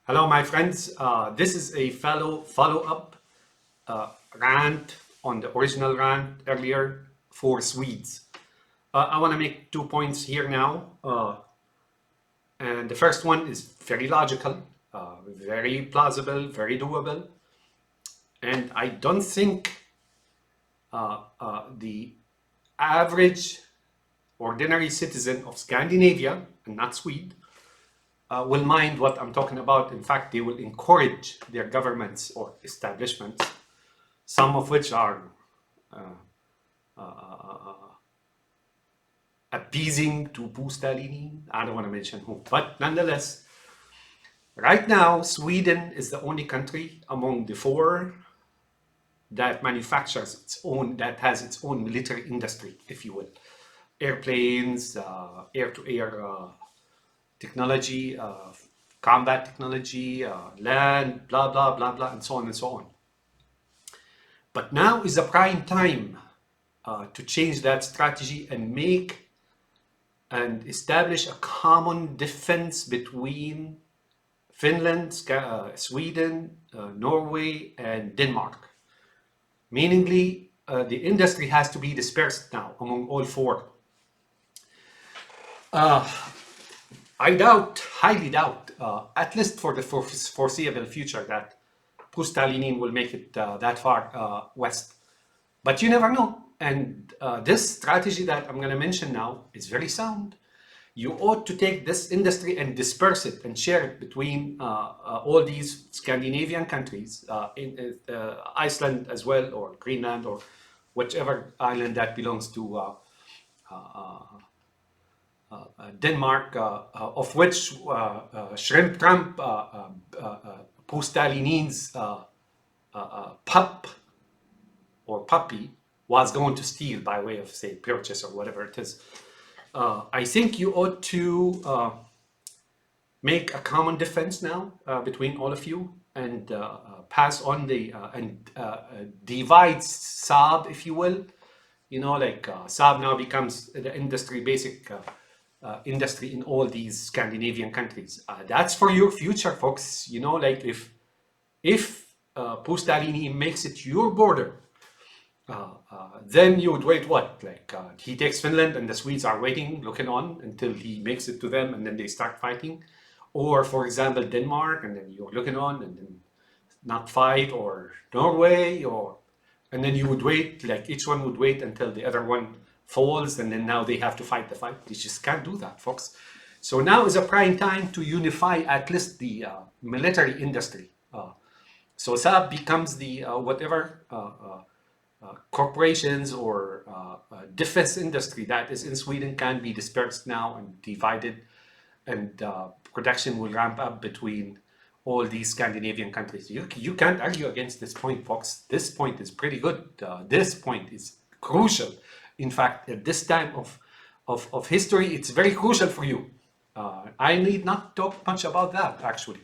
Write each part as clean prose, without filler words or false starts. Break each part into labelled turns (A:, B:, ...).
A: Hello, my friends. This is a follow-up rant on the original rant earlier for Swedes. I want to make 2 points here now. And the first one is very logical, very plausible, very doable. And I don't think the average ordinary citizen of Scandinavia, and not Sweden, will mind what I'm talking about. In fact, they will encourage their governments or establishments, some of which are appeasing to Pustalenin. I don't want to mention who, but nonetheless, right now, Sweden is the only country among the four that manufactures that has its own military industry, if you will. Airplanes, air-to-air technology, combat technology, land, blah, blah, blah, blah, and so on and so on. But now is the prime time to change that strategy and establish a common defense between Finland, Sweden, Norway, and Denmark. Meaningly, the industry has to be dispersed now among all four. I highly doubt, at least for the foreseeable future, that Pustalenin will make it that far west. But you never know. And this strategy that I'm going to mention now is very sound. You ought to take this industry and disperse it and share it between all these Scandinavian countries, in Iceland as well, or Greenland, or whichever island that belongs to Denmark, of which Shrimp Trump, Pustalenin's pup or puppy was going to steal by way of, say, purchase or whatever it is. I think you ought to make a common defense now between all of you and pass on and divide Saab, if you will. You know, like Saab now becomes the industry, basic industry in all these Scandinavian countries. That's for your future, folks. You know, like if Pustalenin makes it your border, then you would wait what? Like he takes Finland and the Swedes are waiting, looking on until he makes it to them and then they start fighting. Or, for example, Denmark, and then you're looking on and then not fight, or Norway, and then you would wait, like each one would wait until the other one falls, and then now they have to fight the fight. They just can't do that, folks. So now is a prime time to unify at least the military industry. So Saab becomes the whatever corporations or defense industry that is in Sweden can be dispersed now and divided, and production will ramp up between all these Scandinavian countries. You can't argue against this point, folks. This point is pretty good. This point is crucial. In fact, at this time of history, it's very crucial for you. I need not talk much about that, actually.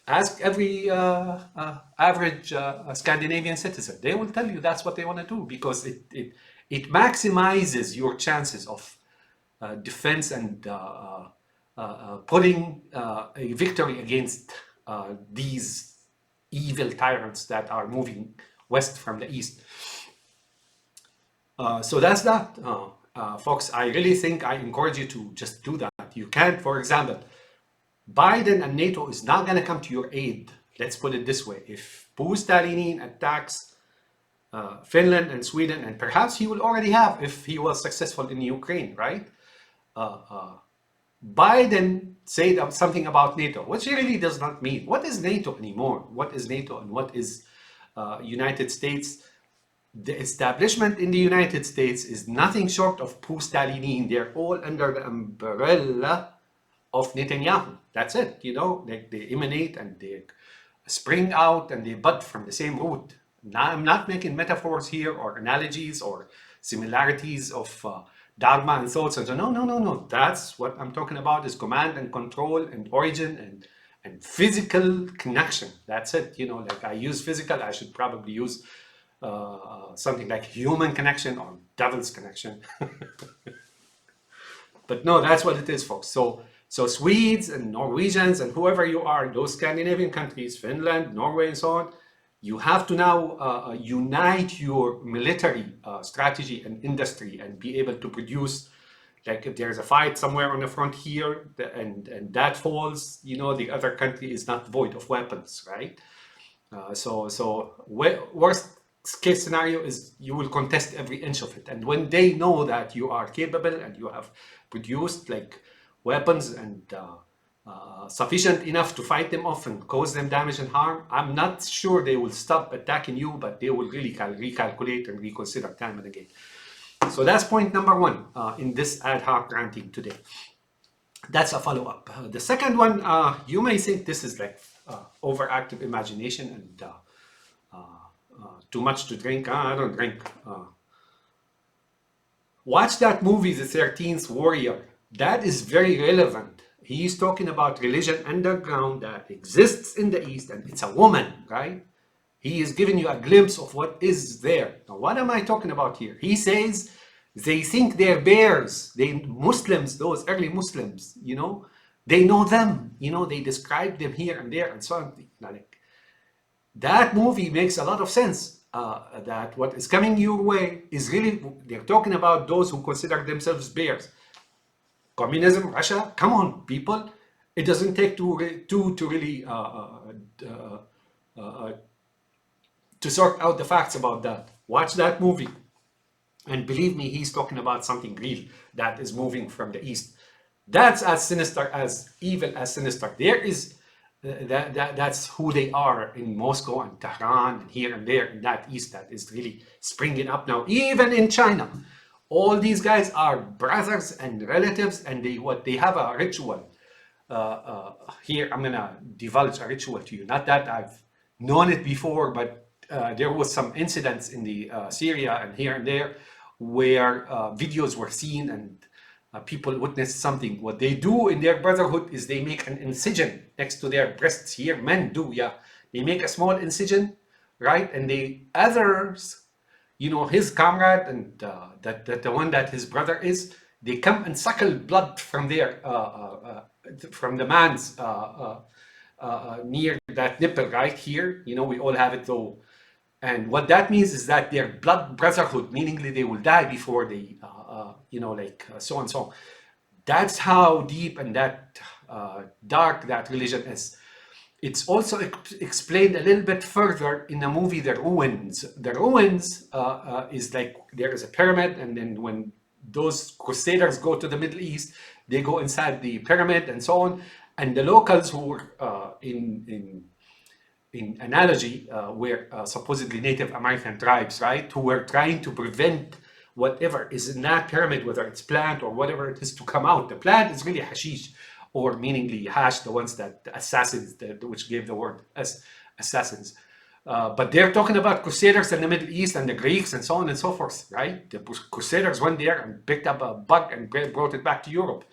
A: Ask every average Scandinavian citizen. They will tell you that's what they want to do, because it maximizes your chances of defense and putting a victory against these evil tyrants that are moving west from the east. So that's that, folks. I really think I encourage you to just do that. You can't, for example, Biden and NATO is not going to come to your aid. Let's put it this way. If Pustalenin attacks Finland and Sweden, and perhaps he will already have if he was successful in Ukraine, right? Biden said something about NATO, which he really does not mean. What is NATO anymore? What is NATO and what is United States? The establishment in the United States is nothing short of Pustalenin. They're all under the umbrella of Netanyahu. That's it. You know, they emanate and they spring out and they bud from the same root. Now, I'm not making metaphors here or analogies or similarities of dogma and thoughts. And so, no. That's what I'm talking about, is command and control and origin and physical connection. That's it. You know, like I use physical, I should probably use something like human connection or devil's connection. But no, that's what it is, folks. So So Swedes and Norwegians and whoever you are, those Scandinavian countries, Finland, Norway, and so on, you have to now unite your military strategy and industry and be able to produce. Like if there's a fight somewhere on the front here and that falls, the other country is not void of weapons, right? Worst case scenario is you will contest every inch of it. And when they know that you are capable and you have produced like weapons and sufficient enough to fight them off and cause them damage and harm, I'm not sure they will stop attacking you, but they will really recalculate and reconsider time and again. So that's point number one in this ad hoc ranting today. That's a follow-up. The second one, you may think this is like overactive imagination and too much to drink. I don't drink. Watch that movie, The 13th Warrior. That is very relevant. He's talking about religion underground that exists in the East, and it's a woman, right? He is giving you a glimpse of what is there. Now, what am I talking about here? He says they think they're bears. Muslims, those early Muslims, they know them. They describe them here and there and so on. Like, that movie makes a lot of sense. That what is coming your way is really, they're talking about those who consider themselves bears. Communism, Russia, come on, people. It doesn't take two to really to sort out the facts about that. Watch that movie. And believe me, he's talking about something real that is moving from the East. That's as sinister, as evil as sinister. There is, that's who they are in Moscow and Tehran and here and there in that East that is really springing up now. Even in China, all these guys are brothers and relatives, and they have a ritual. Here, I'm gonna divulge a ritual to you. Not that I've known it before, but there was some incidents in the Syria and here and there where videos were seen and people witnessed something. What they do in their brotherhood is they make an incision next to their breasts here. Men do, yeah. They make a small incision, right? And others, his comrade and that the one that his brother is, they come and suckle blood from their from the man's near that nipple right here. We all have it though. And what that means is that their blood brotherhood, meaning they will die before they, so and so. That's how deep and that dark that religion is. It's also explained a little bit further in the movie The Ruins. The Ruins is like there is a pyramid, and then when those crusaders go to the Middle East, they go inside the pyramid and so on. And the locals who were in analogy were supposedly Native American tribes, right, who were trying to prevent whatever is in that pyramid, whether it's plant or whatever it is, to come out. The plant is really hashish, or meaningly hash, the ones that assassins, which gave the word as assassins. But they're talking about crusaders in the Middle East and the Greeks and so on and so forth, right? The crusaders went there and picked up a bug and brought it back to Europe.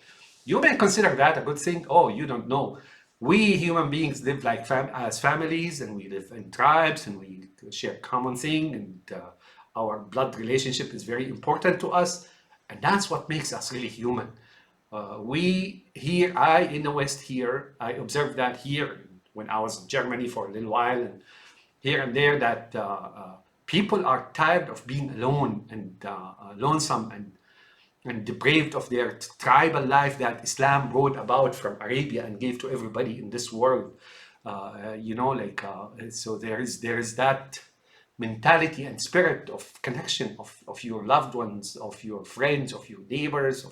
A: You may consider that a good thing. Oh, you don't know. We human beings live like as families, and we live in tribes, and we share common thing, and our blood relationship is very important to us, and that's what makes us really human. In the West here, I observed that here when I was in Germany for a little while, and here and there, that people are tired of being alone and lonesome and depraved of their tribal life that Islam brought about from Arabia and gave to everybody in this world. So there is that mentality and spirit of connection of your loved ones, of your friends, of your neighbors.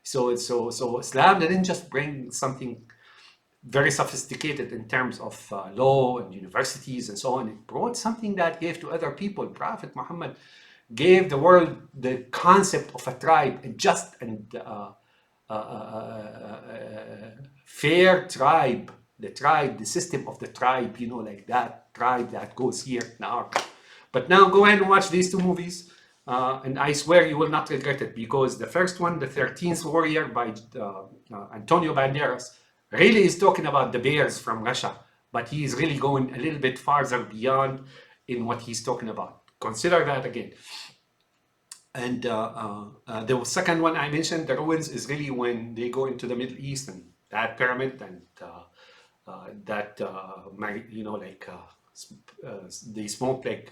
A: So Islam didn't just bring something very sophisticated in terms of law and universities and so on. It brought something that gave to other people. Prophet Muhammad gave the world the concept of a tribe, a just and fair tribe, the system of the tribe, like that tribe that goes here now. But now go ahead and watch these two movies, and I swear you will not regret it, because the first one, The 13th Warrior by Antonio Banderas, really is talking about the bears from Russia, but he is really going a little bit farther beyond in what he's talking about. Consider that again. And the second one I mentioned, The Ruins, is really when they go into the Middle East and that pyramid and they smoke like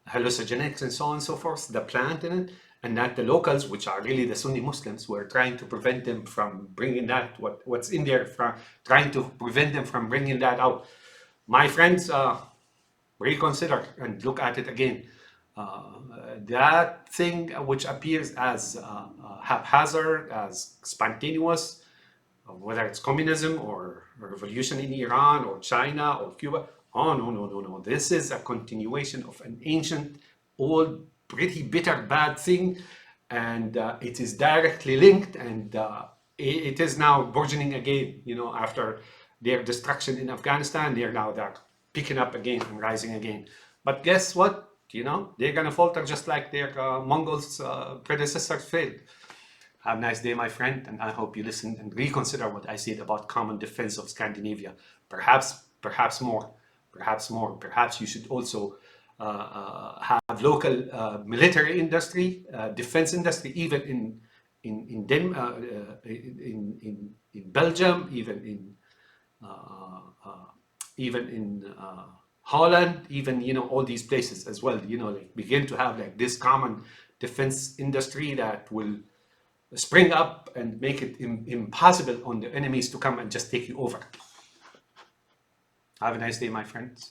A: hallucinogenics and so on and so forth, the plant in it, and that the locals, which are really the Sunni Muslims, were trying to prevent them from bringing that, what's in there, from trying to prevent them from bringing that out. My friends, reconsider and look at it again. That thing which appears as haphazard, as spontaneous, whether it's communism or revolution in Iran or China or Cuba. Oh, no, no, no, no. This is a continuation of an ancient, old, pretty bitter, bad thing. And it is directly linked, and it is now burgeoning again. After their destruction in Afghanistan, they're picking up again and rising again. But guess what? They're going to falter just like their Mongols' predecessors failed. Have a nice day, my friend, and I hope you listen and reconsider what I said about common defense of Scandinavia. Perhaps more. Perhaps you should also have local military industry, defense industry, even in Belgium, even in Holland, even all these places as well. Like begin to have like this common defense industry that will spring up and make it impossible on the enemies to come and just take you over. Have a nice day, my friends.